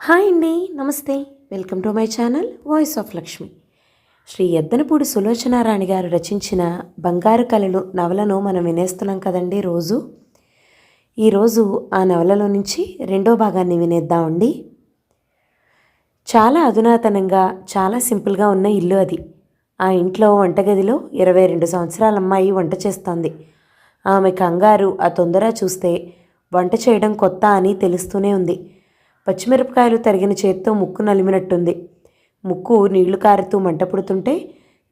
Hi అండి, నమస్తే. Welcome to my channel voice of Lakshmi. Shri Yeddanapudi Sulochana Rani garu రచించిన బంగారు కలలు నవలను మనం వినేస్తున్నాం కదండి ఈరోజు ఆ నవలలో నుంచి రెండో భాగాన్ని వినేద్దామండి. చాలా అధునాతనంగా చాలా సింపుల్గా ఉన్న ఇల్లు అది. ఆ ఇంట్లో వంటగదిలో 22 సంవత్సరాల అమ్మాయి వంట చేస్తోంది. ఆమె కంగారు, ఆ తొందర చూస్తే వంట చేయడం కొత్త అని తెలుస్తూనే ఉంది. పచ్చిమిరపకాయలు తరిగిన చేత్తో ముక్కు నలిమినట్టుంది. ముక్కు నీళ్లు కారుతూ మంట పుడుతుంటే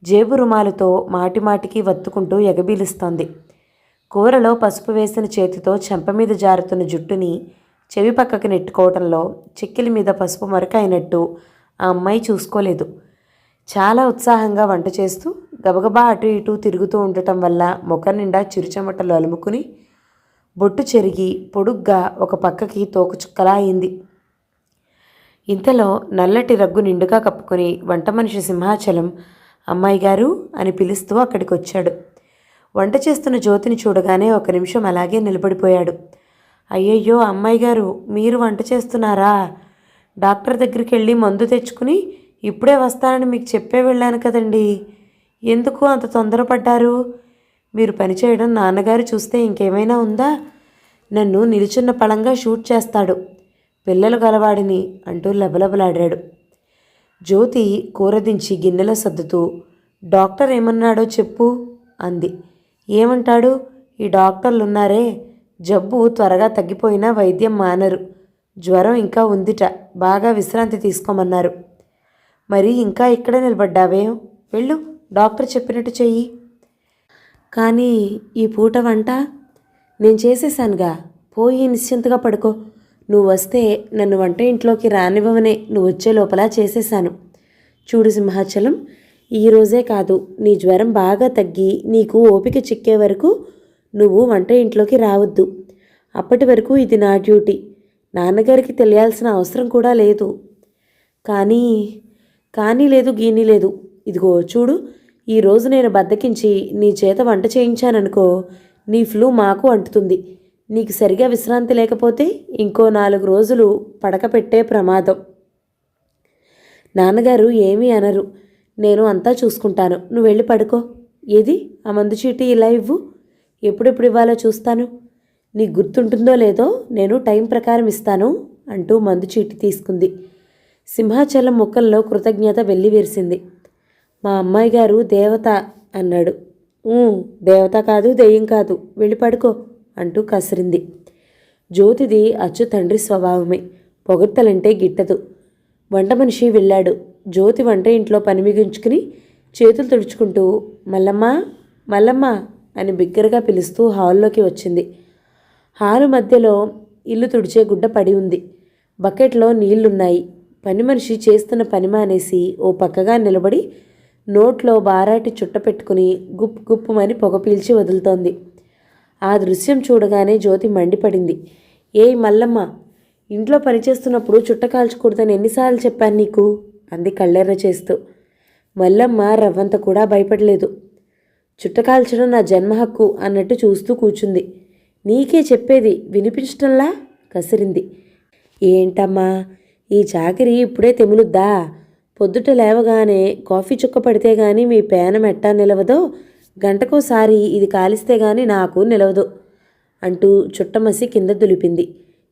జేబు రుమాలుతో మాటిమాటికి వత్తుకుంటూ ఎగబీలుస్తోంది. కూరలో పసుపు వేసిన చేతితో చెంప మీద జారుతున్న జుట్టుని చెవి పక్కకి నెట్టుకోవడంలో చిక్కిలి మీద పసుపు మరక అయినట్టు ఆ అమ్మాయి చూసుకోలేదు. చాలా ఉత్సాహంగా వంట చేస్తూ గబగబా అటు ఇటు తిరుగుతూ ఉండటం వల్ల ముఖం నిండా చిరుచెమటలు అలుముకుని బొట్టు చెరిగి పొడుగ్గా ఒక పక్కకి తోకచుక్కలా అయింది. ఇంతలో నల్లటి రగ్గు నిండుగా కప్పుకొని వంట మనిషి సింహాచలం అమ్మాయి గారు అని పిలుస్తూ అక్కడికి వచ్చాడు. వంట చేస్తున్న జ్యోతిని చూడగానే ఒక నిమిషం అలాగే నిలబడిపోయాడు. అయ్యయ్యో అమ్మాయి గారు, మీరు వంట చేస్తున్నారా? డాక్టర్ దగ్గరికి వెళ్ళి మందు తెచ్చుకుని ఇప్పుడే వస్తానని మీకు చెప్పే వెళ్ళాను కదండి, ఎందుకు అంత తొందరపడ్డారు? మీరు పనిచేయడం నాన్నగారు చూస్తే ఇంకేమైనా ఉందా? నన్ను నిలుచున్న పళంగా షూట్ చేస్తాడు, పిల్లలు గలవాడిని అంటూ లబలబలాడాడు. జ్యోతి కూరదించి గిన్నెలో సర్దుతూ, డాక్టర్ ఏమన్నాడో చెప్పు అంది. ఏమంటాడు? ఈ డాక్టర్లున్నారే, జబ్బు త్వరగా తగ్గిపోయినా వైద్యం మానరు. జ్వరం ఇంకా ఉందిట, బాగా విశ్రాంతి తీసుకోమన్నారు. మరి ఇంకా ఇక్కడే నిలబడ్డావే, వెళ్ళు, డాక్టర్ చెప్పినట్టు చెయ్యి. కానీ ఈ పూట వంట నేను చేసేసానుగా, పోయి నిశ్చింతగా పడుకో. నువ్వు వస్తే నన్ను వంట ఇంట్లోకి రానివ్వవనే, నువ్వు వచ్చే లోపల చేసేశాను. చూడు సింహాచలం, ఈరోజే కాదు, నీ జ్వరం బాగా తగ్గి నీకు ఓపిక చిక్కే వరకు నువ్వు వంట ఇంట్లోకి రావద్దు. అప్పటి వరకు ఇది నా డ్యూటీ. నాన్నగారికి తెలియాల్సిన అవసరం కూడా లేదు. కానీ లేదు, గీనీ లేదు. ఇదిగో చూడు, ఈరోజు నేను బద్దకించి నీ చేత వంట చేయించాననుకో, నీ ఫ్లూ మాకు అంటుతుంది. నీకు సరిగా విశ్రాంతి లేకపోతే ఇంకో 4 రోజులు పడక పెట్టే ప్రమాదం. నాన్నగారు ఏమీ అనరు, నేను అంతా చూసుకుంటాను. నువ్వు వెళ్ళి పడుకో. ఏది ఆ మందు చీటీ ఇలా ఇవ్వు, ఎప్పుడెప్పుడు ఇవ్వాలో చూస్తాను. నీకు గుర్తుంటుందో లేదో, నేను టైం ప్రకారం ఇస్తాను అంటూ మందు చీటీ తీసుకుంది. సింహాచలం ముఖంలో కృతజ్ఞత వెల్లివిరిసింది. మా అమ్మాయి గారు దేవత అన్నాడు. దేవత కాదు, దెయ్యం కాదు, వెళ్ళి పడుకో అంటూ కసిరింది. జ్యోతిది అచ్చు తండ్రి స్వభావమే, పొగడ్తలంటే గిట్టదు. వంట మనిషి వెళ్ళాడు. జ్యోతి వంట ఇంట్లో పని మిగించుకుని చేతులు తుడుచుకుంటూ మల్లమ్మ మల్లమ్మ అని బిగ్గరగా పిలుస్తూ హాల్లోకి వచ్చింది. హాలు మధ్యలో ఇల్లు తుడిచే గుడ్డ పడి ఉంది. బకెట్లో నీళ్లున్నాయి. పని మనిషి చేస్తున్న పని మానేసి ఓ పక్కగా నిలబడి నోట్లో బారాటి చుట్ట పెట్టుకుని గుప్ గుప్పుమని పొగ పీల్చి వదులుతోంది. ఆ దృశ్యం చూడగానే జ్యోతి మండిపడింది. ఏయ్ మల్లమ్మ, ఇంట్లో పనిచేస్తున్నప్పుడు చుట్ట కాల్చకూడదని ఎన్నిసార్లు చెప్పాను నీకు అంది కళ్ళెర్ర చేస్తూ. మల్లమ్మ రవ్వంత కూడా భయపడలేదు. చుట్ట కాల్చడం నా జన్మ హక్కు అన్నట్టు చూస్తూ కూర్చుంది. నీకే చెప్పేది వినిపించటంలా కసిరింది. ఏంటమ్మా, ఈ చాకిరి ఇప్పుడే తెములుద్దా? పొద్దుట లేవగానే కాఫీ చుక్క పడితే గాని మీ పేనం ఎట్టా నిలవదో, గంటకోసారి ఇది కాలిస్తే గాని నాకు నిలవదు అంటూ చుట్టమసి కింద దులిపింది.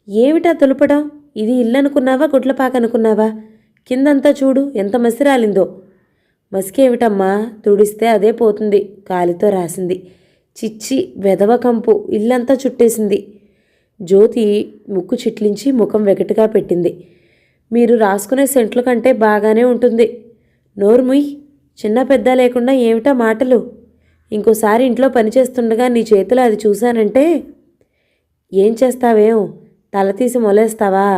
ఏమిటా దులపడం? ఇది ఇల్లు అనుకున్నావా, గుడ్లపాక అనుకున్నావా? కిందంతా చూడు ఎంత మసి రాలిందో. మసికేమిటమ్మా, తుడిస్తే అదే పోతుంది, కాలితో రాసింది. చిచ్చి వెదవ కంపు, ఇల్లంతా చుట్టేసింది. జ్యోతి ముక్కు చిట్లించి ముఖం వెగటుగా పెట్టింది. మీరు రాసుకునే సెంట్ల కంటే బాగానే ఉంటుంది. నోర్ముయ్, చిన్న పెద్ద లేకుండా ఏమిటా మాటలు? ఇంకోసారి ఇంట్లో పనిచేస్తుండగా నీ చేతిలో అది చూశానంటే ఏం చేస్తావేం? తల తీసి మొలేస్తావా?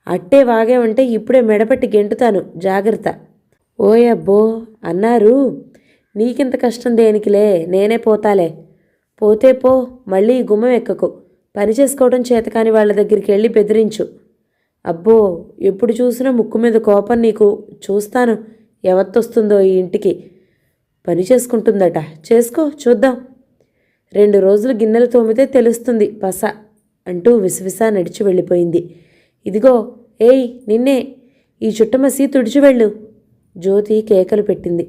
అట్టే వాగే ఉంటే ఇప్పుడే మెడపెట్టి గెంటుతాను, జాగ్రత్త. ఓయబ్బో అన్నారు, నీకింత కష్టం దేనికిలే, నేనే పోతాలే. పోతే పో, మళ్ళీ ఈ గుమ్మం ఎక్కకు. పని చేసుకోవడం చేతకాని వాళ్ళ దగ్గరికి వెళ్ళి బెదిరించు. అబ్బో, ఎప్పుడు చూసినా ముక్కు మీద కోపం నీకు. చూస్తాను ఎవత్తొస్తుందో ఈ ఇంటికి. పని చేసుకుంటుందట, చేసుకో చూద్దాం. 2 రోజులు గిన్నెలు తోమితే తెలుస్తుంది పస అంటూ విసవిసా నడిచి వెళ్ళిపోయింది. ఇదిగో ఏయ్ నిన్నే, ఈ చుట్టమసి తుడిచివెళ్ళు. జ్యోతి కేకలు పెట్టింది.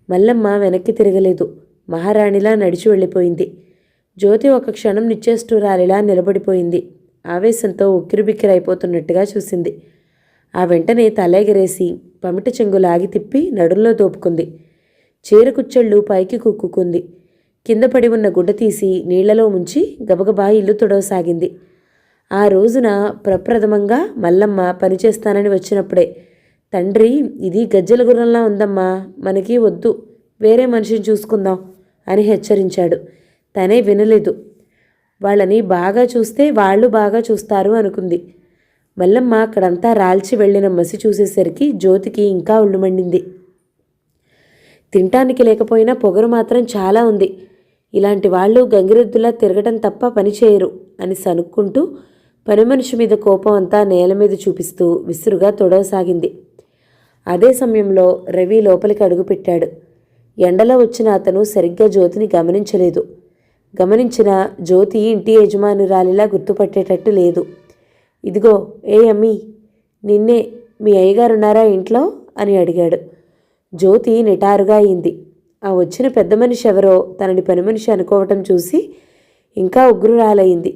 మల్లమ్మ వెనక్కి తిరగలేదు. మహారాణిలా నడిచి వెళ్ళిపోయింది. జ్యోతి ఒక క్షణం నిశ్చేష్టురాలిలా నిలబడిపోయింది. ఆవేశంతో ఉక్కిరిబిక్కిరైపోతున్నట్టుగా చూసింది. ఆ వెంటనే తలెగరేసి పమిట చెంగు లాగి తిప్పి నడుంలో దోపుకుంది. చీర కుచ్చెళ్ళు పైకి కుక్కుకుంది. కింద పడి ఉన్న గుడ్డ తీసి నీళ్లలో ముంచి గబగబా ఇల్లు తుడవసాగింది. ఆ రోజున ప్రప్రథమంగా మల్లమ్మ పనిచేస్తానని వచ్చినప్పుడే, తండ్రి ఇది గజ్జల గుర్రంలా ఉందమ్మా, మనకి వద్దు, వేరే మనిషిని చూసుకుందాం అని హెచ్చరించాడు. తనే వినలేదు. వాళ్ళని బాగా చూస్తే వాళ్ళు బాగా చూస్తారు అనుకుంది. మల్లమ్మ అక్కడంతా రాల్చి వెళ్ళిన మసి చూసేసరికి జ్యోతికి ఇంకా ఒళ్ళు మండింది. తినటానికి లేకపోయినా పొగరు మాత్రం చాలా ఉంది. ఇలాంటి వాళ్ళు గంగిరెద్దులా తిరగటం తప్ప పని చేయరు అని సనుక్కుంటూ పని మనిషి మీద కోపం అంతా నేల మీద చూపిస్తూ విసురుగా తొడవసాగింది. అదే సమయంలో రవి లోపలికి అడుగుపెట్టాడు. ఎండలో వచ్చిన అతను సరిగ్గా జ్యోతిని గమనించలేదు. గమనించిన జ్యోతి ఇంటి యజమానురాలిలా గుర్తుపట్టేటట్టు లేదు. ఇదిగో ఏ అమ్మీ, నిన్నే, మీ అయ్యగారున్నారా ఇంట్లో అని అడిగాడు. జ్యోతి నిటారుగా అయింది. ఆ వచ్చిన పెద్ద మనిషి ఎవరో తనని పని మనిషి అనుకోవటం చూసి ఇంకా ఉగ్రురాలయ్యింది.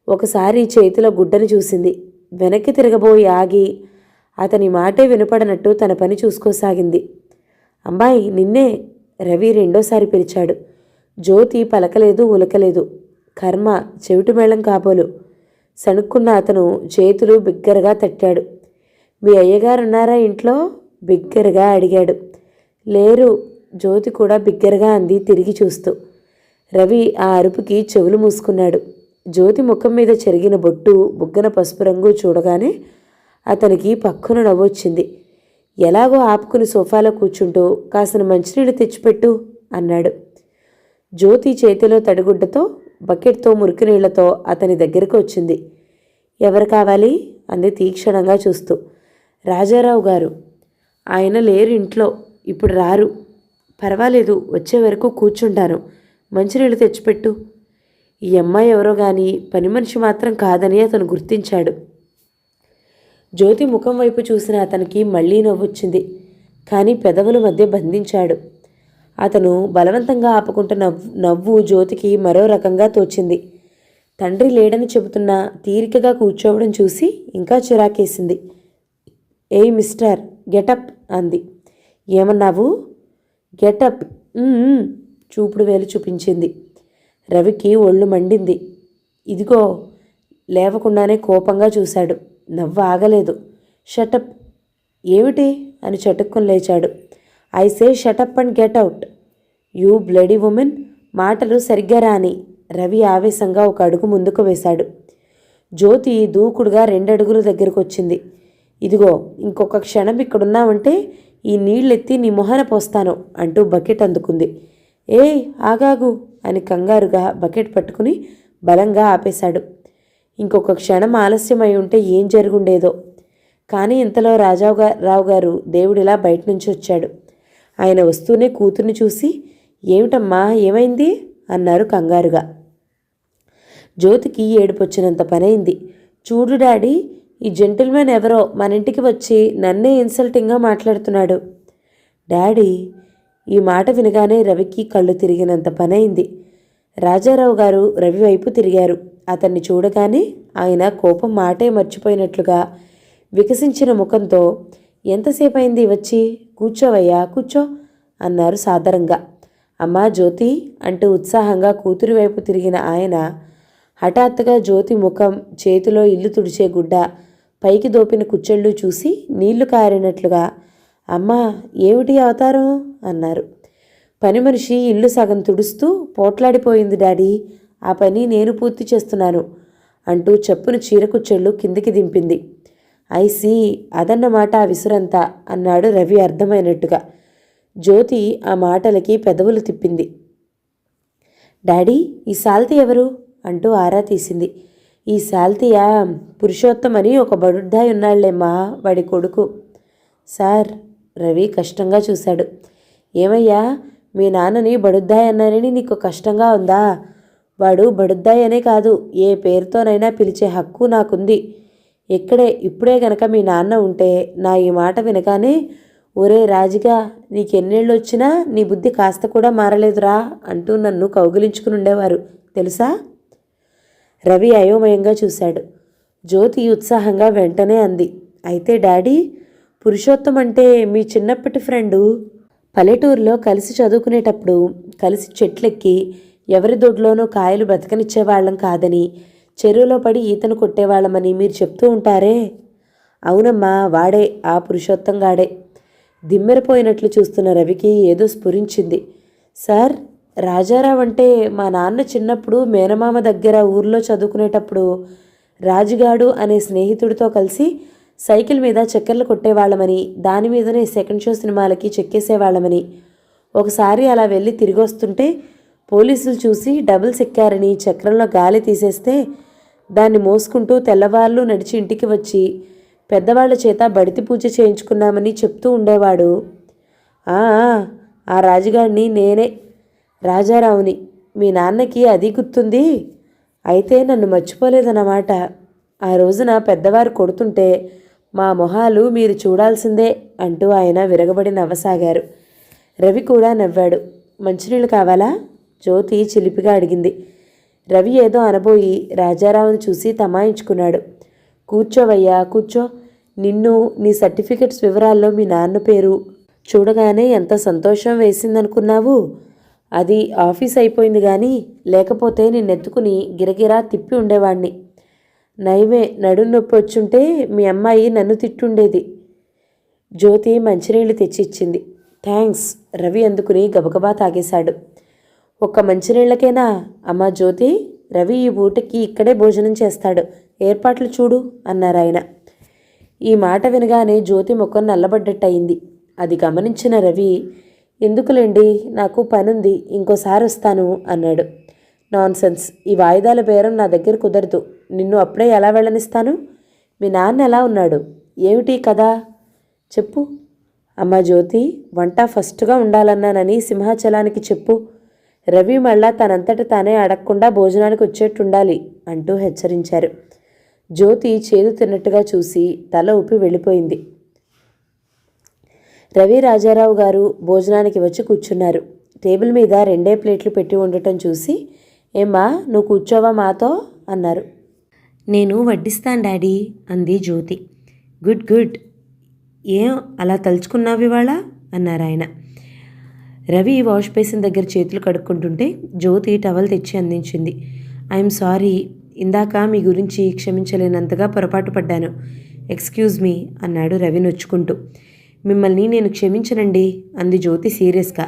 ఒకసారి చేతిలో గుడ్డని చూసింది. వెనక్కి తిరగబోయి ఆగి అతని మాటే వినపడనట్టు తన పని చూసుకోసాగింది. అమ్మాయి నిన్నే, రవి రెండోసారి పిలిచాడు. జ్యోతి పలకలేదు, ఉలకలేదు. కర్మ, చెవిటి మేళం కాబోలు. సణుక్కున్న అతను చేతులు బిగ్గరగా తట్టాడు. మీ అయ్యగారున్నారా ఇంట్లో బిగ్గరగా అడిగాడు. లేరు, జ్యోతి కూడా బిగ్గరగా అంది తిరిగి చూస్తూ. రవి ఆ అరుపుకి చెవులు మూసుకున్నాడు. జ్యోతి ముఖం మీద చెరిగిన బొట్టు, బుగ్గన పసుపు రంగు చూడగానే అతనికి పక్కున నవ్వొచ్చింది. ఎలాగో ఆపుకుని సోఫాలో కూర్చుంటూ కాసిన మంచినీళ్ళు తెచ్చిపెట్టు అన్నాడు. జ్యోతి చేతిలో తడిగుడ్డతో బకెట్తో మురికి నీళ్లతో అతని దగ్గరకు వచ్చింది. ఎవరు కావాలి అంది తీక్షణంగా చూస్తూ. రాజారావు గారు. ఆయన లేరు ఇంట్లో, ఇప్పుడు రారు. పర్వాలేదు, వచ్చే వరకు కూర్చుంటాను, మంచినీళ్ళు తెచ్చిపెట్టు. ఈ అమ్మాయి ఎవరో గాని పని మనిషి మాత్రం కాదని అతను గుర్తించాడు. జ్యోతి ముఖం వైపు చూసిన అతనికి మళ్లీ నవ్వొచ్చింది. కానీ పెదవుల మధ్య బంధించాడు. అతను బలవంతంగా ఆపుకుంటున్న నవ్వు జ్యోతికి మరో రకంగా తోచింది. తండ్రి లేడని చెబుతున్నా తీరికగా కూర్చోవడం చూసి ఇంకా చిరాకేసింది. ఏయ్ మిస్టర్, గెటప్ అంది. ఏమన్నావు? గెటప్. చూపుడు వేలు చూపించింది. రవికి ఒళ్ళు మండింది. ఇదిగో, లేవకుండానే కోపంగా చూశాడు. నవ్వు ఆగలేదు. షటప్. ఏమిటి అని చటుక్కుని లేచాడు. I say shut up and get out. You bloody women, మాటలు సరిగ్గా రాని. రవి ఆవేశంగా ఒక అడుగు ముందుకు వేశాడు. జ్యోతి దూకుడుగా 2 అడుగుల దగ్గరకు వచ్చింది. ఇదిగో, ఇంకొక క్షణం ఇక్కడున్నావంటే ఈ నీళ్ళెత్తి నీ మొహన పోస్తాను అంటూ బకెట్ అందుకుంది. ఏయ్ ఆగాగు అని కంగారుగా బకెట్ పట్టుకుని బలంగా ఆపేశాడు. ఇంకొక క్షణం ఆలస్యమై ఉంటే ఏం జరుగుండేదో. కానీ ఇంతలో రావు గారు దేవుడిలా బయట నుంచి వచ్చాడు. ఆయన వస్తూనే కూతుర్ని చూసి, ఏమిటమ్మా, ఏమైంది అన్నారు కంగారుగా. జ్యోతికి ఏడుపొచ్చినంత పనైంది. చూడు డాడీ, ఈ జెంటిల్మెన్ ఎవరో మన ఇంటికి వచ్చి నన్నే ఇన్సల్టింగ్గా మాట్లాడుతున్నాడు. డాడీ, ఈ మాట వినగానే రవికి కళ్ళు తిరిగినంత పనైంది. రాజారావు గారు రవి వైపు తిరిగారు. అతన్ని చూడగానే ఆయన కోపం మాటే మర్చిపోయినట్లుగా వికసించిన ముఖంతో, ఎంతసేపు అయింది వచ్చి, కూర్చోవయ్యా కూర్చో అన్నారు సాదరంగా. అమ్మా జ్యోతి అంటూ ఉత్సాహంగా కూతురి వైపు తిరిగిన ఆయన హఠాత్తుగా జ్యోతి ముఖం, చేతిలో ఇల్లు తుడిచే గుడ్డ, పైకి దోపిన కుచ్చెళ్ళు చూసి నీళ్లు కారినట్లుగా, అమ్మా ఏమిటి అవతారం అన్నారు. పని మనిషి ఇల్లు సగం తుడుస్తూ, పోట్లాడిపోయింది డాడీ, ఆ పని నేను పూర్తి చేస్తున్నాను అంటూ చెప్పును చీర కుచ్చెళ్ళు కిందికి దింపింది. ఐసీ, అదన్నమాట ఆ విసురంతా అన్నాడు రవి అర్థమైనట్టుగా. జ్యోతి ఆ మాటలకి పెదవులు తిప్పింది. డాడీ, ఈ సాల్తీ ఎవరు అంటూ ఆరా తీసింది. ఈ సాల్తీయా, పురుషోత్తం అని ఒక బడుద్దాయి ఉన్నాళ్లేమ్మా, వాడి కొడుకు. సార్, రవి కష్టంగా చూశాడు. ఏమయ్యా, మీ నాన్నని బడుద్దాయి అన్నానని నీకు కష్టంగా ఉందా? వాడు బడుద్దాయి అనే కాదు, ఏ పేరుతోనైనా పిలిచే హక్కు నాకుంది. ఇప్పుడే గనక మీ నాన్న ఉంటే నా ఈ మాట వినగానే, ఒరే రాజిగా, నీకెన్నేళ్ళు వచ్చినా నీ బుద్ధి కాస్త కూడా మారలేదురా అంటూ నన్ను కౌగిలించుకుని ఉండేవారు తెలుసా? రవి అయోమయంగా చూశాడు. జ్యోతి ఉత్సాహంగా వెంటనే అంది, అయితే డాడీ, పురుషోత్తం అంటే మీ చిన్నప్పటి ఫ్రెండు. పల్లెటూరులో కలిసి చదువుకునేటప్పుడు కలిసి చెట్లెక్కి ఎవరి దొడ్లోనూ కాయలు బ్రతకనిచ్చేవాళ్ళం కాదని, చెరువులో పడి ఈతను కొట్టేవాళ్ళమని మీరు చెప్తూ ఉంటారే. అవునమ్మా, వాడే ఆ పురుషోత్తం గాడే. దిమ్మెరపోయినట్లు చూస్తున్న రవికి ఏదో స్ఫురించింది. సార్, రాజారావు అంటే మా నాన్న చిన్నప్పుడు మేనమామ దగ్గర ఊర్లో చదువుకునేటప్పుడు రాజుగాడు అనే స్నేహితుడితో కలిసి సైకిల్ మీద చక్కర్లు కొట్టేవాళ్ళమని, దాని మీదనే సెకండ్ షో సినిమాలకి చెక్కేసేవాళ్ళమని, ఒకసారి అలా వెళ్ళి తిరిగి వస్తుంటే పోలీసులు చూసి డబుల్స్ ఎక్కారని చక్రంలో గాలి తీసేస్తే దాన్ని మోసుకుంటూ తెల్లవార్లు నడిచి ఇంటికి వచ్చి పెద్దవాళ్ల చేత బడితి పూజ చేయించుకున్నామని చెప్తూ ఉండేవాడు. ఆ రాజుగాడిని నేనే, రాజారావుని. మీ నాన్నకి అది గుర్తుంది. అయితే నన్ను మర్చిపోలేదన్నమాట. ఆ రోజున పెద్దవారు కొడుతుంటే మా మొహాలు మీరు చూడాల్సిందే అంటూ ఆయన విరగబడి నవ్వసాగారు. రవి కూడా నవ్వాడు. మంచినీళ్ళు కావాలా? జ్యోతి చిలిపిగా అడిగింది. రవి ఏదో అనబోయి రాజారావుని చూసి తమాయించుకున్నాడు. కూర్చోవయ్యా, కూర్చో. నిన్ను, నీ సర్టిఫికెట్స్ వివరాల్లో మీ నాన్న పేరు చూడగానే ఎంత సంతోషం వేసిందనుకున్నావు? అది ఆఫీస్ అయిపోయింది కానీ, లేకపోతే నిన్నెత్తుకుని గిరగిరా తిప్పి ఉండేవాణ్ణి. నయమే, నడుం నొప్పి వచ్చుంటే మీ అమ్మాయి నన్ను తిట్టుండేది. జ్యోతి మంచినీళ్ళు తెచ్చిచ్చింది. థ్యాంక్స్. రవి అందుకుని గబగబా తాగేశాడు. ఒక్క మంచినీళ్ళకేనా? అమ్మా జ్యోతి, రవి ఈ పూటకి ఇక్కడే భోజనం చేస్తాడు, ఏర్పాట్లు చూడు అన్నారాయన. ఈ మాట వినగానే జ్యోతి ముఖం నల్లబడ్డట్టయింది. అది గమనించిన రవి, ఎందుకులేండి, నాకు పనుంది, ఇంకోసారి వస్తాను అన్నాడు. నాన్సెన్స్, ఈ వాయిదాల బేరం నా దగ్గర కుదరదు. నిన్ను అప్పుడే ఎలా వెళ్ళనిస్తాను? మీ నాన్న ఎలా ఉన్నాడు? ఏమిటి కదా చెప్పు. అమ్మా జ్యోతి, వంట ఫస్ట్గా ఉండాలన్నానని సింహాచలానికి చెప్పు. రవి మళ్ళా తనంతట తానే అడగకుండా భోజనానికి వచ్చేట్టుండాలి అంటూ హెచ్చరించారు. జ్యోతి చేదు తిన్నట్టుగా చూసి తల ఊపి వెళ్ళిపోయింది. రవి రాజారావు గారు భోజనానికి వచ్చి కూర్చున్నారు. టేబుల్ మీద 2 ప్లేట్లు పెట్టి ఉండటం చూసి, ఏమ్మా, నువ్వు కూర్చోవా మాతో అన్నారు. నేను వడ్డిస్తాను డాడీ అంది జ్యోతి. Good good. ఏం అలా తలుచుకున్నావు ఇవాళ అన్నారాయన. రవి వాష్ బేసిన్ దగ్గర చేతులు కడుక్కుంటుంటే జ్యోతి టవల్ తెచ్చి అందించింది. ఐఎమ్ సారీ, ఇందాక మీ గురించి క్షమించలేనంతగా పొరపాటు పడ్డాను. ఎక్స్క్యూజ్ మీ అన్నాడు రవి నొచ్చుకుంటూ. మిమ్మల్ని నేను క్షమించనండి అంది జ్యోతి సీరియస్గా.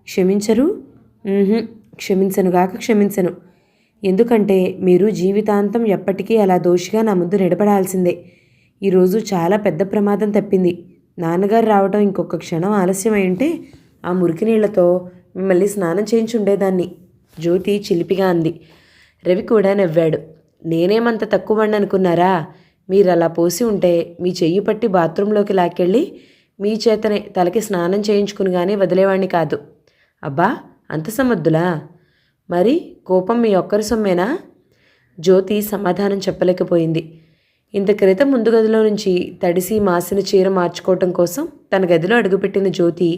క్షమించరు? క్షమించను. ఎందుకంటే మీరు జీవితాంతం ఎప్పటికీ అలా దోషిగా నా ముందు నిలబడాల్సిందే. ఈరోజు చాలా పెద్ద ప్రమాదం తప్పింది. నాన్నగారు రావడం ఇంకొక క్షణం ఆలస్యమై ఉంటే ఆ మురికి నీళ్లతో మిమ్మల్ని స్నానం చేయించి ఉండేదాన్ని జ్యోతి చిలిపిగా అంది. రవి కూడా నవ్వాడు. నేనేమంత తక్కువని అనుకున్నారా? మీరు అలా పోసి ఉంటే మీ చెయ్యి పట్టి బాత్రూంలోకి లాక్కెళ్ళి మీ చేతనే తలకి స్నానం చేయించుకుని కానీ వదిలేవాణ్ణి కాదు. అబ్బా, అంత సమర్థులా? మరి కోపం మీ ఒక్కరి సొమ్మేనా? జ్యోతి సమాధానం చెప్పలేకపోయింది. ఇంత క్రితం ముందు గదిలో నుంచి తడిసి మాసిన చీర మార్చుకోవటం కోసం తన గదిలో అడుగుపెట్టిన జ్యోతి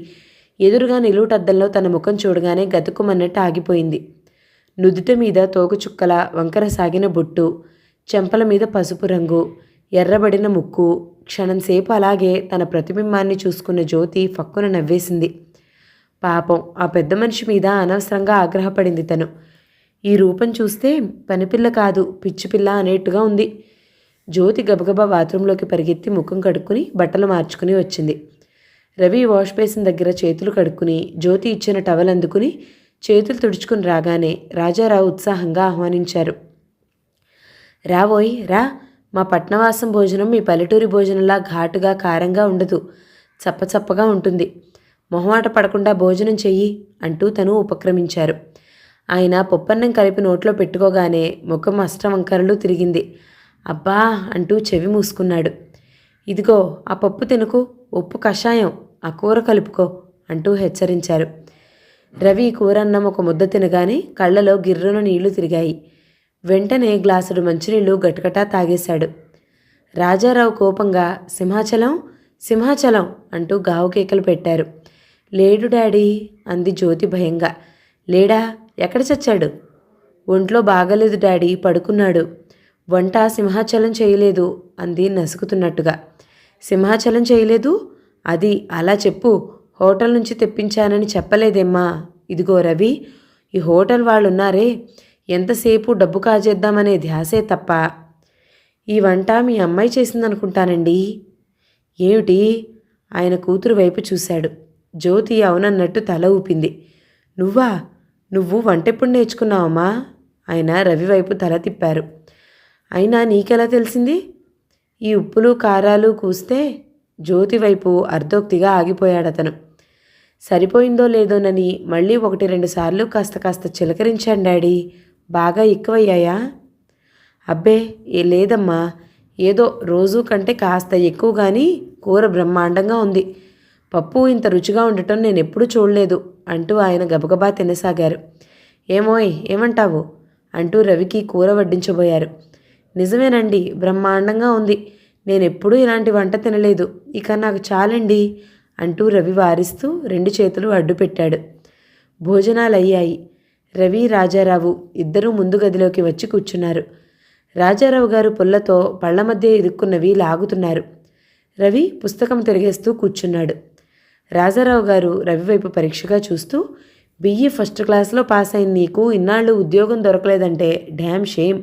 ఎదురుగా నిలువుటద్దంలో తన ముఖం చూడగానే గతుకుమన్నట్టు ఆగిపోయింది. నుదుట మీద తోకచుక్కల వంకర సాగిన బొట్టు, చెంపల మీద పసుపు రంగు, ఎర్రబడిన ముక్కు. క్షణంసేపు అలాగే తన ప్రతిబింబాన్ని చూసుకున్న జ్యోతి ఫక్కున నవ్వేసింది. పాపం, ఆ పెద్ద మనిషి మీద అనవసరంగా ఆగ్రహపడింది తను. ఈ రూపం చూస్తే పనిపిల్ల కాదు, పిచ్చిపిల్ల అనేట్టుగా ఉంది. జ్యోతి గబగబా బాత్రూంలోకి పరిగెత్తి ముఖం కడుక్కుని బట్టలు మార్చుకుని వచ్చింది. రవి వాష్ బేసిన్ దగ్గర చేతులు కడుక్కుని జ్యోతి ఇచ్చిన టవల్ అందుకుని చేతులు తుడుచుకుని రాగానే రాజారావు ఉత్సాహంగా ఆహ్వానించారు. రావోయ్ రా, మా పట్నవాసం భోజనం మీ పల్లెటూరి భోజనంలా ఘాటుగా కారంగా ఉండదు, చప్పచప్పగా ఉంటుంది. మొహమాట పడకుండా భోజనం చెయ్యి అంటూ తను ఉపక్రమించారు. ఆయన పప్పన్నం కలిపి నోట్లో పెట్టుకోగానే ముఖం అష్టవంకరలు తిరిగింది. అబ్బా అంటూ చెవి మూసుకున్నాడు. ఇదిగో ఆ పప్పు తినకు, ఉప్పు కషాయం, ఆ కూర కలుపుకో అంటూ హెచ్చరించారు. రవి కూరన్నం ఒక ముద్ద తినగానే కళ్ళలో గిర్రున నీళ్లు తిరిగాయి. వెంటనే గ్లాసుడు మంచినీళ్లు గటగటా తాగేశాడు. రాజారావు కోపంగా సింహాచలం సింహాచలం అంటూ గావు కేకలు పెట్టారు. లేడు డాడీ అంది జ్యోతి భయంగా. లేడా? ఎక్కడ చచ్చాడు? ఒంట్లో బాగలేదు డాడీ, పడుకున్నాడు. వంట సింహాచలం చేయలేదు అంది నసుకుతున్నట్టుగా. సింహాచలం చేయలేదు? అది అలా చెప్పు. హోటల్ నుంచి తెప్పించానని చెప్పలేదేమ్మా. ఇదిగో రవి, ఈ హోటల్ వాళ్ళున్నారే, ఎంతసేపు డబ్బు కాజేద్దామనే ధ్యాసే తప్ప. ఈ వంట మీ అమ్మాయి చేసిందనుకుంటానండి. ఏమిటి? ఆయన కూతురు వైపు చూశాడు. జ్యోతి అవునన్నట్టు తల ఊపింది. నువ్వా? నువ్వు వంటెప్పుడు నేర్చుకున్నావమ్మా? ఆయన రవి వైపు తల తిప్పారు. అయినా నీకెలా తెలిసింది? ఈ ఉప్పులు కారాలు కూస్తే జ్యోతి వైపు అర్ధోక్తిగా ఆగిపోయాడతను. సరిపోయిందో లేదోనని మళ్ళీ 1-2 సార్లు కాస్త చిలకరించాను డాడీ. బాగా ఎక్కువయ్యాయా? అబ్బే లేదమ్మా, ఏదో రోజు కంటే కాస్త ఎక్కువ, కానీ కూర బ్రహ్మాండంగా ఉంది. పప్పు ఇంత రుచిగా ఉండటం నేను ఎప్పుడూ చూడలేదు అంటూ ఆయన గబగబా తినసాగారు. ఏమోయ్, ఏమంటావు అంటూ రవికి కూర వడ్డించబోయారు. నిజమేనండి, బ్రహ్మాండంగా ఉంది. నేనెప్పుడూ ఇలాంటి వంట తినలేదు. ఇక నాకు చాలండి అంటూ రవి వారిస్తూ 2 చేతులు అడ్డుపెట్టాడు. భోజనాలయ్యాయి. రవి, రాజారావు ఇద్దరూ ముందు గదిలోకి వచ్చి కూర్చున్నారు. రాజారావు గారు పుల్లతో పళ్ల మధ్య ఇరుక్కున్నవి లాగుతున్నారు. రవి పుస్తకం తిరిగేస్తూ కూర్చున్నాడు. రాజారావు గారు రవి వైపు పరీక్షగా చూస్తూ, బిఈ ఫస్ట్ క్లాస్లో పాస్ అయిన నీకు ఇన్నాళ్ళు ఉద్యోగం దొరకలేదంటే డ్యామ్ షేమ్.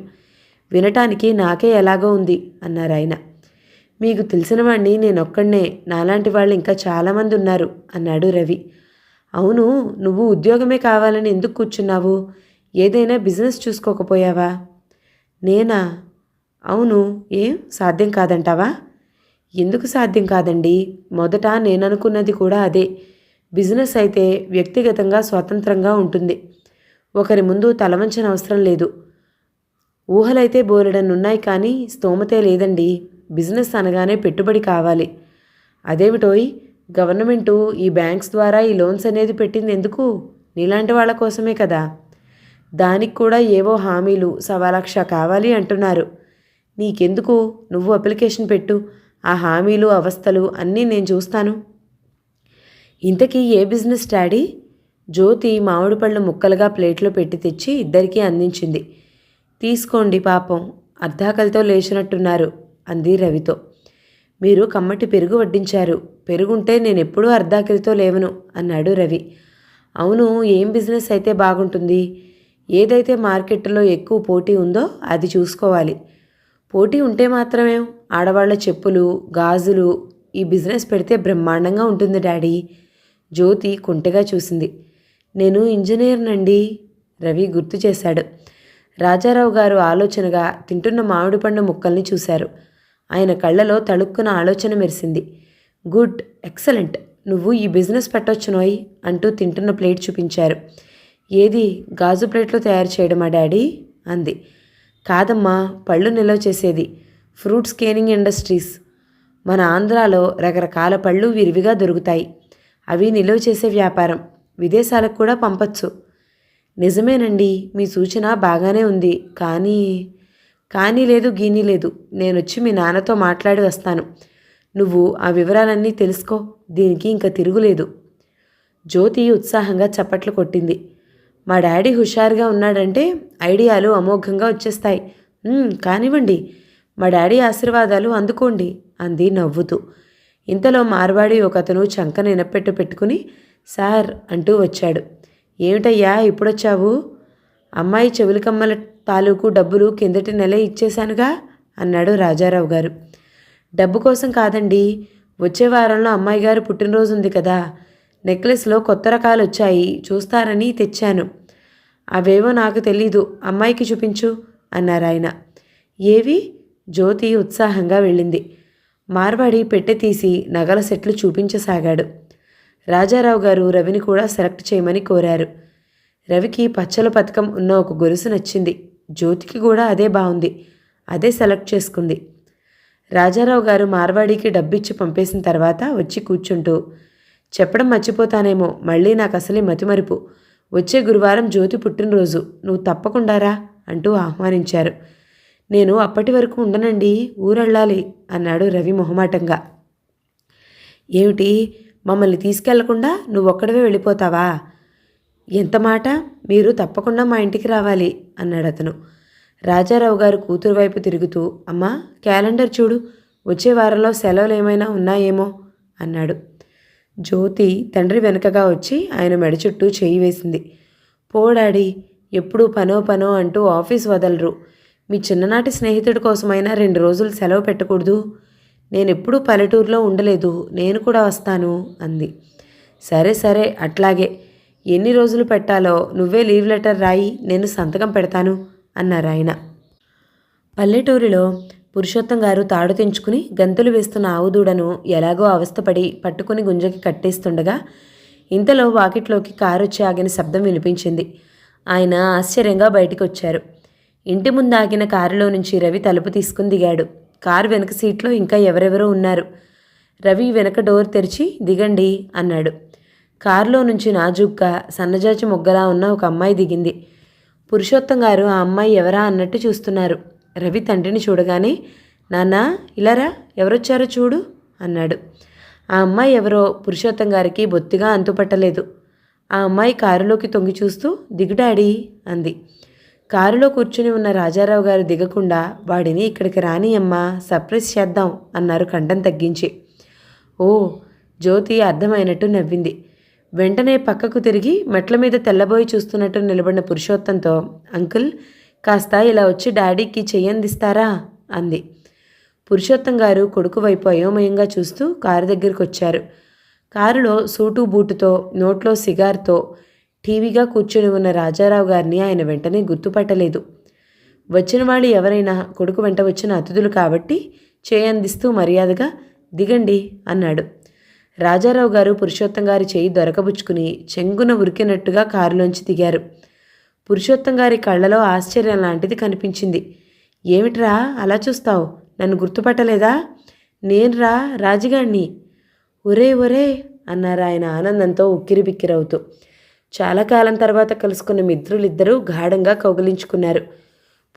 వినటానికి నాకే ఎలాగో ఉంది అన్నారు ఆయన. మీకు తెలిసిన వాణ్ణి నేనొక్కడే, నాలాంటి వాళ్ళు ఇంకా చాలామంది ఉన్నారు అన్నాడు రవి. అవును, నువ్వు ఉద్యోగమే కావాలని ఎందుకు కూర్చున్నావు? ఏదైనా బిజినెస్ చూసుకోకపోయావా? నేనా? అవును, ఏం సాధ్యం కాదంటావా? ఎందుకు సాధ్యం కాదండి? మొదట నేననుకున్నది కూడా అదే. బిజినెస్ అయితే వ్యక్తిగతంగా స్వతంత్రంగా ఉంటుంది. ఒకరి ముందు తలవంచనవసరం లేదు. ఊహలైతే బోలెడన్నున్నాయి, కానీ స్తోమతే లేదండి. బిజినెస్ అనగానే పెట్టుబడి కావాలి. అదేమిటోయ్, గవర్నమెంటు ఈ బ్యాంక్స్ ద్వారా ఈ లోన్స్ అనేది పెట్టింది ఎందుకు? నీలాంటి వాళ్ళ కోసమే కదా. దానికి కూడా ఏవో హామీలు 1,00,000 కావాలి అంటున్నారు. నీకెందుకు? నువ్వు అప్లికేషన్ పెట్టు. ఆ హామీలు అవస్థలు అన్నీ నేను చూస్తాను. ఇంతకీ ఏ బిజినెస్ డాడీ? జ్యోతి మామిడి పళ్ళు ముక్కలుగా ప్లేట్లో పెట్టి తెచ్చి ఇద్దరికీ అందించింది. తీసుకోండి, పాపం అర్ధాకలితో లేచినట్టున్నారు అంది రవితో. మీరు కమ్మటి పెరుగు వడ్డించారు. పెరుగుంటే నేనెప్పుడూ అర్ధాకలితో లేవను అన్నాడు రవి. అవును, ఏం బిజినెస్ అయితే బాగుంటుంది? ఏదైతే మార్కెట్లో ఎక్కువ పోటీ ఉందో అది చూసుకోవాలి. పోటీ ఉంటే మాత్రమే ఆడవాళ్ల చెప్పులు, గాజులు ఈ బిజినెస్ పెడితే బ్రహ్మాండంగా ఉంటుంది డాడీ. జ్యోతి కుంటగా చూసింది. నేను ఇంజనీర్నండి రవి గుర్తు చేశాడు. రాజారావు గారు ఆలోచనగా తింటున్న మామిడి పండు ముక్కల్ని చూశారు. ఆయన కళ్ళలో తళుక్కున ఆలోచన మెరిసింది. గుడ్, ఎక్సలెంట్, నువ్వు ఈ బిజినెస్ పెట్టొచ్చునోయ్ అంటూ తింటున్న ప్లేట్ చూపించారు. ఏది? గాజు ప్లేట్లో తయారు చేయడమా డాడీ అంది. కాదమ్మా, పళ్ళు నిల్వ చేసేది. Fruit canning industries. మన ఆంధ్రాలో రకరకాల పళ్ళు విరివిగా దొరుకుతాయి. అవి నిల్వ చేసే వ్యాపారం. విదేశాలకు కూడా పంపచ్చు. నిజమేనండి, మీ సూచన బాగానే ఉంది. కానీ లేదు, గీనీ లేదు. నేనొచ్చి మీ నాన్నతో మాట్లాడి వస్తాను. నువ్వు ఆ వివరాలన్నీ తెలుసుకో. దీనికి ఇంకా తిరుగులేదు. జ్యోతి ఉత్సాహంగా చప్పట్లు కొట్టింది. మా డాడీ హుషారుగా ఉన్నాడంటే ఐడియాలు అమోఘంగా వచ్చేస్తాయి. కానివ్వండి, మా డాడీ ఆశీర్వాదాలు అందుకోండి అంది నవ్వుతూ. ఇంతలో మార్వాడి ఒకతను చంకన ఇనపెట్టు పెట్టుకుని సార్ అంటూ వచ్చాడు. ఏమిటయ్యా ఇప్పుడొచ్చావు? అమ్మాయి చెవులకమ్మల తాలూకు డబ్బులు కిందటి నెల ఇచ్చేశానుగా అన్నాడు రాజారావు గారు. డబ్బు కోసం కాదండి, వచ్చే వారంలో అమ్మాయి గారు పుట్టినరోజు ఉంది కదా. నెక్లెస్లో కొత్త రకాలు వచ్చాయి, చూస్తారని తెచ్చాను. అవేవో నాకు తెలీదు, అమ్మాయికి చూపించు అన్నారు ఆయన. ఏవి? జ్యోతి ఉత్సాహంగా వెళ్ళింది. మార్వాడి పెట్టె తీసి నగల సెట్లు చూపించసాగాడు. రాజారావు గారు రవిని కూడా సెలెక్ట్ చేయమని కోరారు. రవికి పచ్చల పథకం ఉన్న ఒక గొలుసు నచ్చింది. జ్యోతికి కూడా అదే బాగుంది. అదే సెలెక్ట్ చేసుకుంది. రాజారావు గారు మార్వాడికి డబ్బిచ్చి పంపేసిన తర్వాత వచ్చి కూర్చుంటూ, చెప్పడం మర్చిపోతానేమో, మళ్ళీ నాకు అసలే మతిమరుపు. వచ్చే గురువారం జ్యోతి పుట్టినరోజు, నువ్వు తప్పకుండా రా అంటూ ఆహ్వానించారు. నేను అప్పటి వరకు ఉండనండి, ఊరెళ్ళాలి అన్నాడు రవి మొహమాటంగా. ఏమిటి, మమ్మల్ని తీసుకెళ్లకుండా నువ్వొక్కడవే వెళ్ళిపోతావా? ఎంత మాట, మీరు తప్పకుండా మా ఇంటికి రావాలి అన్నాడు అతను. రాజారావు గారు కూతురు వైపు తిరుగుతూ, అమ్మా క్యాలెండర్ చూడు, వచ్చే వారంలో సెలవులు ఏమైనా ఉన్నాయేమో అన్నాడు. జ్యోతి తండ్రి వెనుకగా వచ్చి ఆయన మెడ చుట్టూ చేయి వేసింది. పోడాడి, ఎప్పుడూ పనో పనో అంటూ ఆఫీస్ వదలరు. మీ చిన్ననాటి స్నేహితుడి కోసమైనా 2 రోజులు సెలవు పెట్టకూడదు? నేనెప్పుడూ పల్లెటూరులో ఉండలేదు, నేను కూడా వస్తాను అంది. సరే సరే, అట్లాగే. ఎన్ని రోజులు పెట్టాలో నువ్వే లీవ్ లెటర్ రాయి, నేను సంతకం పెడతాను అన్నారు ఆయన. పల్లెటూరిలో పురుషోత్తం గారు తాడు తెంచుకుని గంతులు వేస్తున్న ఆవుదూడను ఎలాగో అవస్థపడి పట్టుకుని గుంజకి కట్టేస్తుండగా ఇంతలో వాకిట్లోకి కారు వచ్చి ఆగిన శబ్దం వినిపించింది. ఆయన ఆశ్చర్యంగా బయటికి వచ్చారు. ఇంటి ముందు ఆగిన కారులో నుంచి రవి తలుపు తీసుకుని దిగాడు. కారు వెనక సీట్లో ఇంకా ఎవరెవరో ఉన్నారు. రవి వెనక డోర్ తెరిచి దిగండి అన్నాడు. కారులో నుంచి నాజూగ్గా సన్నజాచి మొగ్గలా ఉన్న ఒక అమ్మాయి దిగింది. పురుషోత్తం గారు ఆ అమ్మాయి ఎవరా అన్నట్టు చూస్తున్నారు. రవి తండ్రిని చూడగానే, నాన్నా ఇలారా, ఎవరొచ్చారో చూడు అన్నాడు. ఆ అమ్మాయి ఎవరో పురుషోత్తం గారికి బొత్తిగా అంతుపట్టలేదు. ఆ అమ్మాయి కారులోకి తొంగి చూస్తూ, దిగు డాడీ అంది. కారులో కూర్చుని ఉన్న రాజారావు గారు దిగకుండా, వాడిని ఇక్కడికి రాని అమ్మా, సర్ప్రైజ్ చేద్దాం అన్నారు కంఠం తగ్గించి. ఓ, జ్యోతి అర్థమైనట్టు నవ్వింది. వెంటనే పక్కకు తిరిగి మెట్ల మీద తెల్లబోయి చూస్తున్నట్టు నిలబడిన పురుషోత్తంతో, అంకుల్ కాస్త ఇలా వచ్చి డాడీకి చెయ్యందిస్తారా అంది. పురుషోత్తం గారు కొడుకు వైపు అయోమయంగా చూస్తూ కారు దగ్గరికి వచ్చారు. కారులో సూటు బూటుతో, నోట్లో సిగార్తో టీవీగా కూర్చుని ఉన్న రాజారావు గారిని ఆయన వెంటనే గుర్తుపట్టలేదు. వచ్చిన వాళ్ళు ఎవరైనా కొడుకు వెంట వచ్చిన అతిథులు కాబట్టి చేయందిస్తూ మర్యాదగా దిగండి అన్నాడు. రాజారావు గారు పురుషోత్తం గారి చేయి దొరకబుచ్చుకుని చెంగున ఉరికినట్టుగా కారులోంచి దిగారు. పురుషోత్తం గారి కళ్ళలో ఆశ్చర్యం లాంటిది కనిపించింది. ఏమిట్రా అలా చూస్తావు, నన్ను గుర్తుపట్టలేదా? నేనురా, రాజుగాణ్ణి. ఒరే ఒరే అన్నారు ఆయన ఆనందంతో ఉక్కిరిబిక్కిరవుతూ. చాలా కాలం తర్వాత కలుసుకున్న మిత్రులిద్దరూ గాఢంగా కౌగిలించుకున్నారు.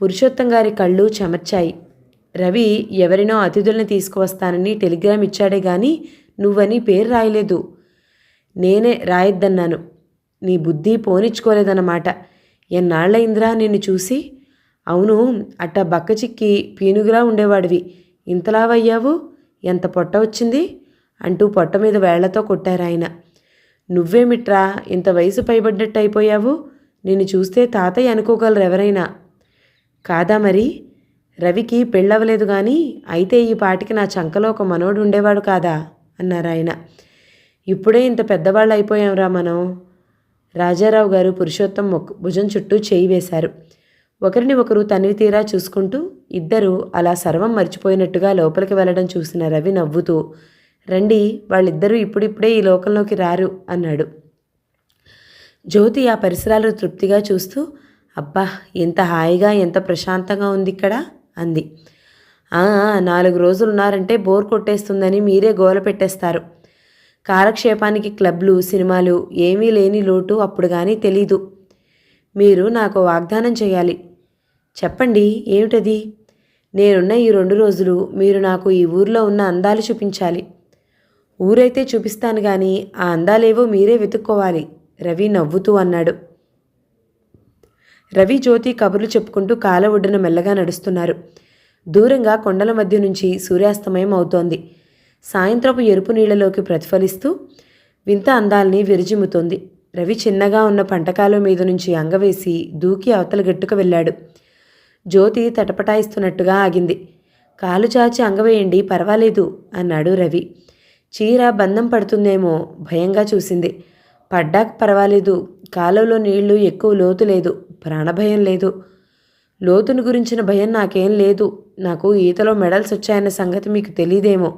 పురుషోత్తం గారి కళ్ళు చెమర్చాయి. రవి ఎవరినో అతిథుల్ని తీసుకువస్తానని టెలిగ్రామ్ ఇచ్చాడే గాని నువ్వని పేరు రాయలేదు. నేనే రాయొద్దన్నాను. నీ బుద్ధి పోనిచ్చుకోలేదన్నమాట. ఎన్నాళ్ళయిందిరా నిన్ను చూసి? అవును, అట్టా బక్కచిక్కి పీనుగులా ఉండేవాడివి, ఇంతలావయ్యావు, ఎంత పొట్ట వచ్చింది అంటూ పొట్ట మీద వేళ్లతో కొట్టారాయన. నువ్వేమిట్రా ఇంత వయసు పైబడ్డట్టు అయిపోయావు? నిన్ను చూస్తే తాతయ్య అనుకోగలరు ఎవరైనా. కాదా మరి? రవికి పెళ్ళవలేదు కానీ అయితే ఈ పాటికి నా చంకలో ఒక మనోడు ఉండేవాడు కాదా అన్నారాయన. ఇప్పుడే ఇంత పెద్దవాళ్ళు అయిపోయాంరా మనం. రాజారావు గారు పురుషోత్తం భుజం చుట్టూ చేయి వేశారు. ఒకరిని ఒకరు తనివి తీరా చూసుకుంటూ ఇద్దరూ అలా సర్వం మర్చిపోయినట్టుగా లోపలికి వెళ్ళడం చూసిన రవి నవ్వుతూ, రండి, వాళ్ళిద్దరూ ఇప్పుడిప్పుడే ఈ లోకంలోకి రారు అన్నాడు. జ్యోతి ఆ పరిసరాలు తృప్తిగా చూస్తూ, అబ్బా ఎంత హాయిగా ఎంత ప్రశాంతంగా ఉంది ఇక్కడ అంది. 4 రోజులున్నారంటే బోర్ కొట్టేస్తుందని మీరే గోల పెట్టేస్తారు. కాలక్షేపానికి క్లబ్లు, సినిమాలు ఏమీ లేని లోటు అప్పుడు కానీ తెలీదు. మీరు నాకు వాగ్దానం చేయాలి. చెప్పండి, ఏమిటది? నేనున్న ఈ 2 రోజులు మీరు నాకు ఈ ఊర్లో ఉన్న అందాలు చూపించాలి. ఊరైతే చూపిస్తాను కానీ ఆ అందాలేవో మీరే వెతుక్కోవాలి రవి నవ్వుతూ అన్నాడు. రవి జ్యోతి కబుర్లు చెప్పుకుంటూ కాల ఒడ్డున మెల్లగా నడుస్తున్నారు. దూరంగా కొండల మధ్య నుంచి సూర్యాస్తమయం అవుతోంది. సాయంత్రపు ఎరుపు నీళ్లలోకి ప్రతిఫలిస్తూ వింత అందాల్ని విరజిమ్ముతోంది. రవి చిన్నగా ఉన్న పంటకాల మీద నుంచి అంగవేసి దూకి అవతల గట్టుకు వెళ్ళాడు. జ్యోతి తటపటాయిస్తున్నట్టుగా ఆగింది. కాలు చాచి అంగవేయండి, పర్వాలేదు అన్నాడు రవి. చీర బంధం పడుతుందేమో భయంగా చూసింది. పడ్డాక పర్వాలేదు, కాలువలో నీళ్లు ఎక్కువ లోతు లేదు, ప్రాణభయం లేదు. లోతును గురించిన భయం నాకేం లేదు. నాకు ఈతలో మెడల్స్ వచ్చాయన్న సంగతి మీకు తెలీదేమో.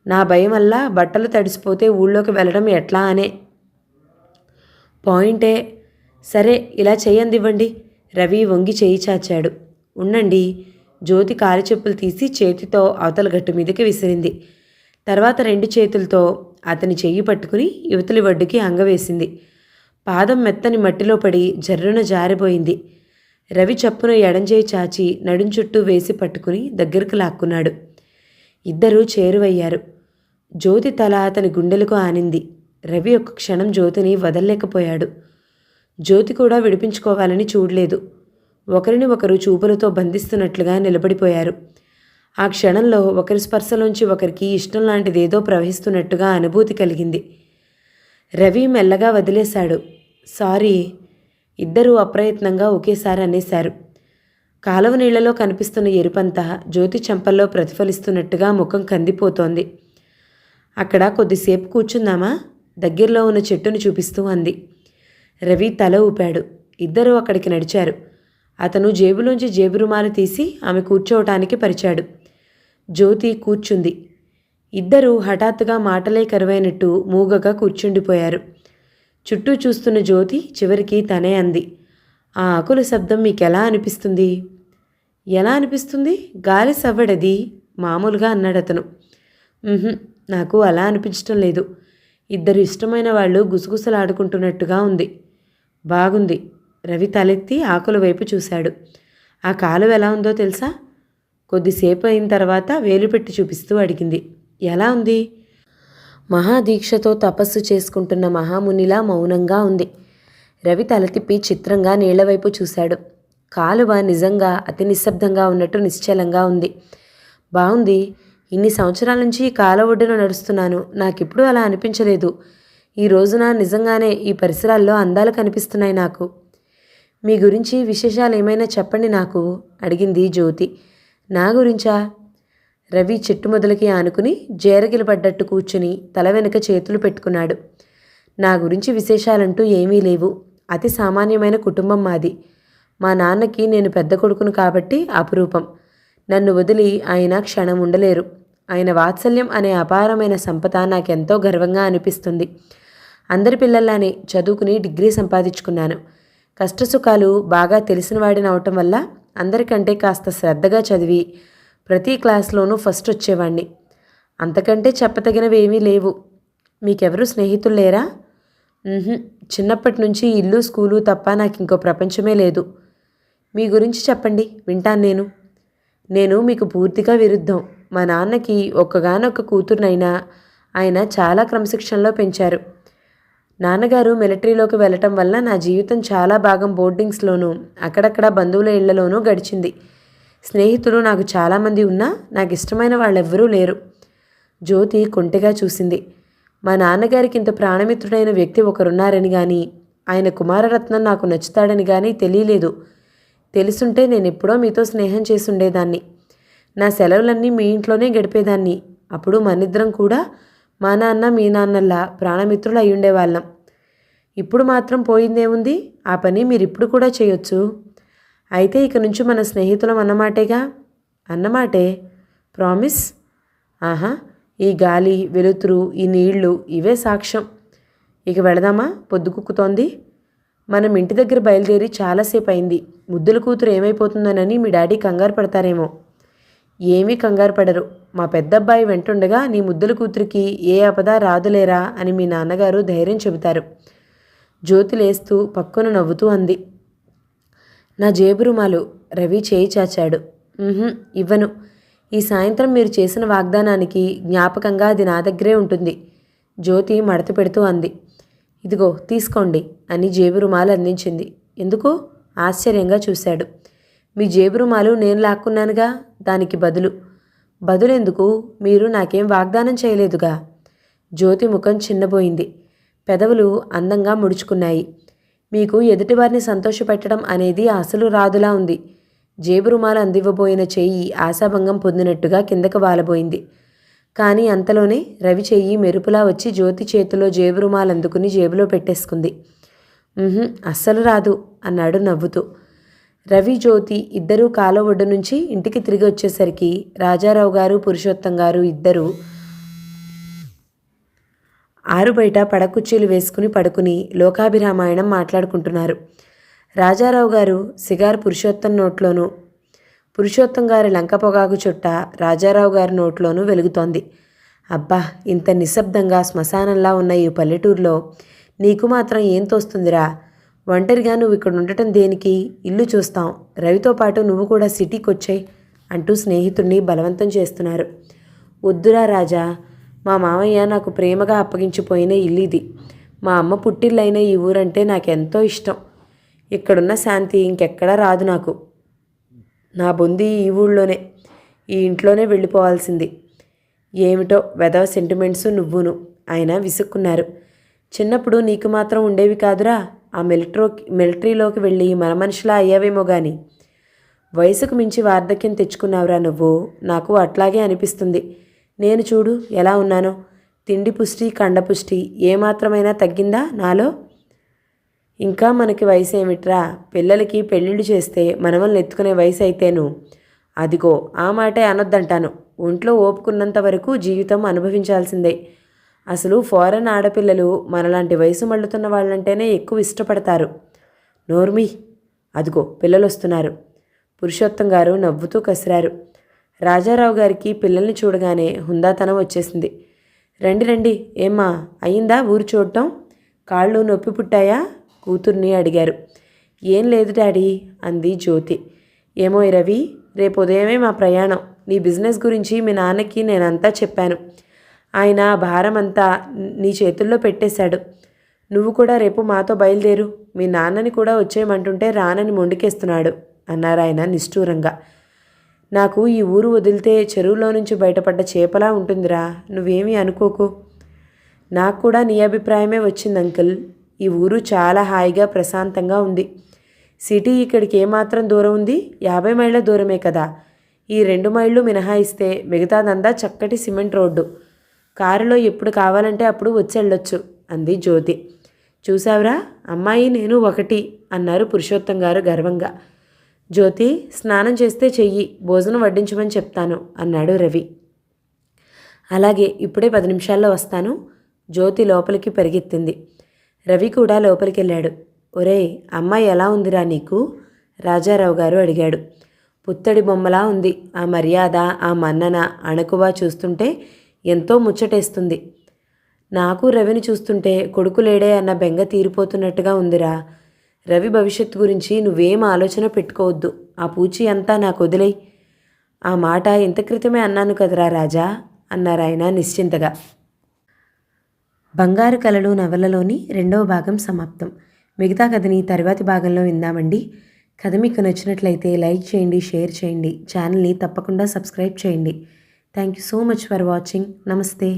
నా భయం వల్ల బట్టలు తడిసిపోతే ఊళ్ళోకి వెళ్ళడం ఎట్లా అనే. పాయింటే. సరే, ఇలా చేయందివ్వండి. రవి వంగి చేయి చాచాడు. ఉండండి. జ్యోతి కాలి చెప్పులు తీసి చేతితో అవతల గట్టు మీదకి విసిరింది. తర్వాత 2 చేతులతో అతని చెయ్యి పట్టుకుని యువతలి ఒడ్డుకి అంగవేసింది. పాదం మెత్తని మట్టిలో పడి జర్రున జారిపోయింది. రవి చప్పున ఎడంచేయి చాచి నడుం చుట్టూ వేసి పట్టుకుని దగ్గరకు లాక్కున్నాడు. ఇద్దరూ చేరువయ్యారు. జ్యోతి తల అతని గుండెలకు ఆనింది. రవి ఒక్క క్షణం జ్యోతిని వదల్లేకపోయాడు. జ్యోతి కూడా విడిపించుకోవాలని చూడలేదు. ఒకరిని ఒకరు చూపులతో బంధిస్తున్నట్లుగా నిలబడిపోయారు. ఆ క్షణంలో ఒకరి స్పర్శలోంచి ఒకరికి ఇష్టం లాంటిదేదో ప్రవహిస్తున్నట్టుగా అనుభూతి కలిగింది. రవి మెల్లగా వదిలేశాడు. సారీ. ఇద్దరూ అప్రయత్నంగా ఒకేసారి అనేశారు. కాలువ నీళ్లలో కనిపిస్తున్న ఎరుపంతా జ్యోతి చెంపల్లో ప్రతిఫలిస్తున్నట్టుగా ముఖం కందిపోతోంది. అక్కడ కొద్దిసేపు కూర్చుందామా? దగ్గరలో ఉన్న చెట్టును చూపిస్తూ అంది. రవి తల ఊపాడు. ఇద్దరూ అక్కడికి నడిచారు. అతను జేబులోంచి జేబు రుమాలు తీసి ఆమె కూర్చోవటానికి పరిచాడు. జ్యోతి కూర్చుంది. ఇద్దరూ హఠాత్తుగా మాటలే కరువైనట్టు మూగగా కూర్చుండిపోయారు. చుట్టూ చూస్తున్న జ్యోతి చివరికి తనే అంది. ఆ ఆకుల శబ్దం మీకెలా అనిపిస్తుంది? ఎలా అనిపిస్తుంది? గాలి సవ్వడది మామూలుగా అన్నాడతను. నాకు అలా అనిపించటం లేదు. ఇద్దరు ఇష్టమైన వాళ్ళు గుసగుసలాడుకుంటున్నట్టుగా ఉంది. బాగుంది. రవి తలెత్తి ఆకుల వైపు చూశాడు. ఆ కాలువ ఎలా ఉందో తెలుసా? కొద్దిసేపు అయిన తర్వాత వేలు పెట్టి చూపిస్తూ అడిగింది. ఎలా ఉంది? మహాదీక్షతో తపస్సు చేసుకుంటున్న మహామునిలా మౌనంగా ఉంది. రవి తల తిప్పి చిత్రంగా నీళ్లవైపు చూశాడు. కాలువ నిజంగా అతి నిశ్శబ్దంగా ఉన్నట్టు నిశ్చలంగా ఉంది. బాగుంది. ఇన్ని సంవత్సరాల నుంచి ఈ కాలువ ఒడ్డున నడుస్తున్నాను. నాకిప్పుడు అలా అనిపించలేదు. ఈ రోజున నిజంగానే ఈ పరిసరాల్లో అందాలు కనిపిస్తున్నాయి నాకు. మీ గురించి విశేషాలు ఏమైనా చెప్పండి నాకు అడిగింది జ్యోతి. నా గురించా? రవి చెట్టు మొదలకి ఆనుకుని జేరగిలబడ్డట్టు కూర్చుని తల వెనుక చేతులు పెట్టుకున్నాడు. నా గురించి విశేషాలంటూ ఏమీ లేవు. అతి సామాన్యమైన కుటుంబం మాది. మా నాన్నకి నేను పెద్ద కొడుకును కాబట్టి అపురూపం. నన్ను వదిలి ఆయన క్షణం ఉండలేరు. ఆయన వాత్సల్యం అనే అపారమైన సంపద నాకెంతో గర్వంగా అనిపిస్తుంది. అందరి పిల్లల్లానే చదువుకుని డిగ్రీ సంపాదించుకున్నాను. కష్టసుఖాలు బాగా తెలిసిన వాడిని అవటం వల్ల అందరికంటే కాస్త శ్రద్ధగా చదివి ప్రతి క్లాస్లోనూ ఫస్ట్ వచ్చేవాణ్ణి. అంతకంటే చెప్పతగినవి ఏమీ లేవు. మీకెవరూ స్నేహితులు లేరా? చిన్నప్పటి నుంచి ఇల్లు స్కూలు తప్ప నాకు ఇంకో ప్రపంచమే లేదు. మీ గురించి చెప్పండి, వింటాను. నేను మీకు పూర్తిగా విరుద్ధం. మా నాన్నకి ఒక్కగానొక్క కూతురునైనా ఆయన చాలా క్రమశిక్షణలో పెంచారు. నాన్నగారు మిలిటరీలోకి వెళ్ళటం వల్ల నా జీవితం చాలా భాగం బోర్డింగ్స్లోనూ అక్కడక్కడ బంధువుల ఇళ్లలోనూ గడిచింది. స్నేహితులు నాకు చాలామంది ఉన్నా నాకు ఇష్టమైన వాళ్ళెవ్వరూ లేరు. జ్యోతి కొంటెగా చూసింది. మా నాన్నగారికి ఇంత ప్రాణమిత్రుడైన వ్యక్తి ఒకరున్నారని కానీ ఆయన కుమారరత్నం నాకు నచ్చుతాడని కానీ తెలియలేదు. తెలుసుంటే నేను ఎప్పుడో మీతో స్నేహం చేసుండేదాన్ని. నా సెలవులన్నీ మీ ఇంట్లోనే గడిపేదాన్ని. అప్పుడు మనిద్దరం కూడా మా నాన్న మీ నాన్నల్లా ప్రాణమిత్రులు అయ్యుండేవాళ్ళం. ఇప్పుడు మాత్రం పోయిందేముంది? ఆ పని మీరిప్పుడు కూడా చేయొచ్చు. అయితే ఇక నుంచి మన స్నేహితులం అన్నమాటేగా? అన్నమాటే. ప్రామిస్? ఆహా, ఈ గాలి, వెలుతురు, ఈ నీళ్లు ఇవే సాక్ష్యం. ఇక వెళదామా? పొద్దుకుక్కుతోంది. మనం ఇంటి దగ్గర బయలుదేరి చాలాసేపు అయింది. ముద్దుల కూతురు ఏమైపోతుందోనని మీ డాడీ కంగారు పడతారేమో. ఏమీ కంగారు పడరు. మా పెద్దబ్బాయి వెంటుండగా నీ ముద్దుల కూతురికి ఏ ఆపద రాదులేరా అని మీ నాన్నగారు ధైర్యం చెబుతారు. జ్యోతి లేస్తూ పక్కున నవ్వుతూ అంది. నా జేబు రుమాలు. రవి చేయి చాచాడు. ఇవ్వను. ఈ సాయంత్రం మీరు చేసిన వాగ్దానానికి జ్ఞాపకంగా అది నా దగ్గరే ఉంటుంది. జ్యోతి మడత పెడుతూ అంది. ఇదిగో తీసుకోండి అని జేబు రుమాలు అందించింది. ఎందుకు? ఆశ్చర్యంగా చూశాడు. మీ జేబు రుమాలు నేను లాక్కున్నానుగా. దానికి బదులెందుకు? మీరు నాకేం వాగ్దానం చేయలేదుగా. జ్యోతి ముఖం చిన్నబోయింది. పెదవులు అందంగా ముడుచుకున్నాయి. మీకు ఎదుటివారిని సంతోషపెట్టడం అనేది అసలు రాదులా ఉంది. జేబు రుమాలు అందివ్వబోయిన చెయ్యి ఆశాభంగం పొందినట్టుగా కిందకు వాలబోయింది. కానీ అంతలోనే రవి చెయ్యి మెరుపులా వచ్చి జ్యోతి చేతిలో జేబు రుమాలు అందుకుని జేబులో పెట్టేసుకుంది. అస్సలు రాదు అన్నాడు నవ్వుతూ. రవి, జ్యోతి ఇద్దరూ కాలువ ఒడ్డు నుంచి ఇంటికి తిరిగి వచ్చేసరికి రాజారావు గారు, పురుషోత్తం గారు ఇద్దరూ ఆరు బయట పడకుర్చీలు వేసుకుని పడుకుని లోకాభిరామాయణం మాట్లాడుకుంటున్నారు. రాజారావు గారు సిగార్ పురుషోత్తం నోట్లోనూ, పురుషోత్తం గారి లంక పొగాకు చుట్ట రాజారావు గారి నోట్లోనూ వెలుగుతోంది. అబ్బా, ఇంత నిశ్శబ్దంగా శ్మశానంలా ఉన్న ఈ పల్లెటూరులో నీకు మాత్రం ఏం తోస్తుందిరా? ఒంటరిగా నువ్వు ఇక్కడ ఉండటం దేనికి? ఇల్లు చూస్తాం, రవితో పాటు నువ్వు కూడా సిటీకి వచ్చాయి అంటూ స్నేహితుడిని బలవంతం చేస్తున్నారు. వద్దురా రాజా, మా మామయ్య నాకు ప్రేమగా అప్పగించిపోయిన ఇల్లు ఇది. మా అమ్మ పుట్టిల్లైన ఈ ఊరంటే నాకెంతో ఇష్టం. ఇక్కడున్న శాంతి ఇంకెక్కడా రాదు నాకు. నా బొంది ఈ ఊళ్ళోనే, ఈ ఇంట్లోనే వెళ్ళిపోవాల్సింది. ఏమిటో వెధవ సెంటిమెంట్స్ నువ్వును. ఆయన విసుక్కున్నారు. చిన్నప్పుడు నీకు మాత్రం ఉండేవి కాదురా. ఆ మిలిటరీలోకి వెళ్ళి మన మనిషిలా అయ్యావేమో గాని. వయసుకు మించి వార్ధక్యం తెచ్చుకున్నావురా నువ్వు. నాకు అట్లాగే అనిపిస్తుంది. నేను చూడు ఎలా ఉన్నానో. తిండి పుష్టి, కండపుష్టి ఏమాత్రమైనా తగ్గిందా నాలో? ఇంకా మనకి వయసు ఏమిట్రా? పిల్లలకి పెళ్ళిళ్ళు చేస్తే మనవల్ని ఎత్తుకునే వయసు అయితేను. అదిగో ఆ మాటే అనొద్దంటాను. ఒంట్లో ఓపుకున్నంత వరకు జీవితం అనుభవించాల్సిందే. అసలు ఫారెన్ ఆడపిల్లలు మనలాంటి వయసు మళ్ళుతున్న వాళ్ళంటేనే ఎక్కువ ఇష్టపడతారు. నోర్మి, అదిగో పిల్లలు వస్తున్నారు. పురుషోత్తం గారు నవ్వుతూ కసిరారు. రాజారావు గారికి పిల్లల్ని చూడగానే హుందాతనం వచ్చేసింది. రండి రండి, ఏమ్మా అయిందా ఊరు చూడటం? కాళ్ళు నొప్పి పుట్టాయా? కూతుర్ని అడిగారు. ఏం లేదు డాడీ అంది జ్యోతి. ఏమో రవి, రేపు ఉదయమే మా ప్రయాణం. నీ బిజినెస్ గురించి మీ నాన్నకి నేనంతా చెప్పాను. ఆయన భారమంతా నీ చేతుల్లో పెట్టేశాడు. నువ్వు కూడా రేపు మాతో బయలుదేరు. మీ నాన్నని కూడా వచ్చేయమంటుంటే రానని మొండికేస్తున్నాడు అన్నారాయన నిష్ఠూరంగా. నాకు ఈ ఊరు వదిలితే చెరువులో నుంచి బయటపడ్డ చేపలా ఉంటుందిరా. నువ్వేమీ అనుకోకు. నాకు కూడా నీ అభిప్రాయమే వచ్చింది అంకుల్. ఈ ఊరు చాలా హాయిగా ప్రశాంతంగా ఉంది. సిటీ ఇక్కడికి ఏమాత్రం దూరం ఉంది? 50 మైళ్ళ దూరమే కదా. ఈ 2 మైళ్ళు మినహాయిస్తే మిగతాదంతా చక్కటి సిమెంట్ రోడ్డు. కారులో ఎప్పుడు కావాలంటే అప్పుడు వచ్చెళ్ళొచ్చు అంది జ్యోతి. చూసావురా, అమ్మాయి నేను ఒకటి అన్నారు పురుషోత్తం గారు గర్వంగా. జ్యోతి, స్నానం చేస్తే చెయ్యి, భోజనం వడ్డించమని చెప్తాను అన్నాడు రవి. అలాగే, ఇప్పుడే 10 నిమిషాల్లో వస్తాను. జ్యోతి లోపలికి పరిగెత్తింది. రవి కూడా లోపలికి వెళ్ళాడు. ఒరేయ్, అమ్మాయి ఎలా ఉందిరా నీకు? రాజారావు గారు అడిగాడు. పుత్తడి బొమ్మలా ఉంది. ఆ మర్యాద, ఆ మన్నన, అణకువ చూస్తుంటే ఎంతో ముచ్చటేస్తుంది. నాకు రవిని చూస్తుంటే కొడుకు లేడే అన్న బెంగ తీరిపోతున్నట్టుగా ఉందిరా. రవి భవిష్యత్తు గురించి నువ్వేం ఆలోచన పెట్టుకోవద్దు. ఆ పూచి అంతా నాకు వదిలేయ్. ఆ మాట ఇంత క్రితమే అన్నాను కదరా రాజా అన్నారాయన నిశ్చింతగా. బంగారు కలలు నవలలోని 2వ భాగం సమాప్తం. మిగతా కథని తర్వాతి భాగంలో విందామండి. కథ మీకు నచ్చినట్లయితే లైక్ చేయండి, షేర్ చేయండి. ఛానల్ని తప్పకుండా సబ్స్క్రైబ్ చేయండి. Thank you so much for watching. నమస్తే.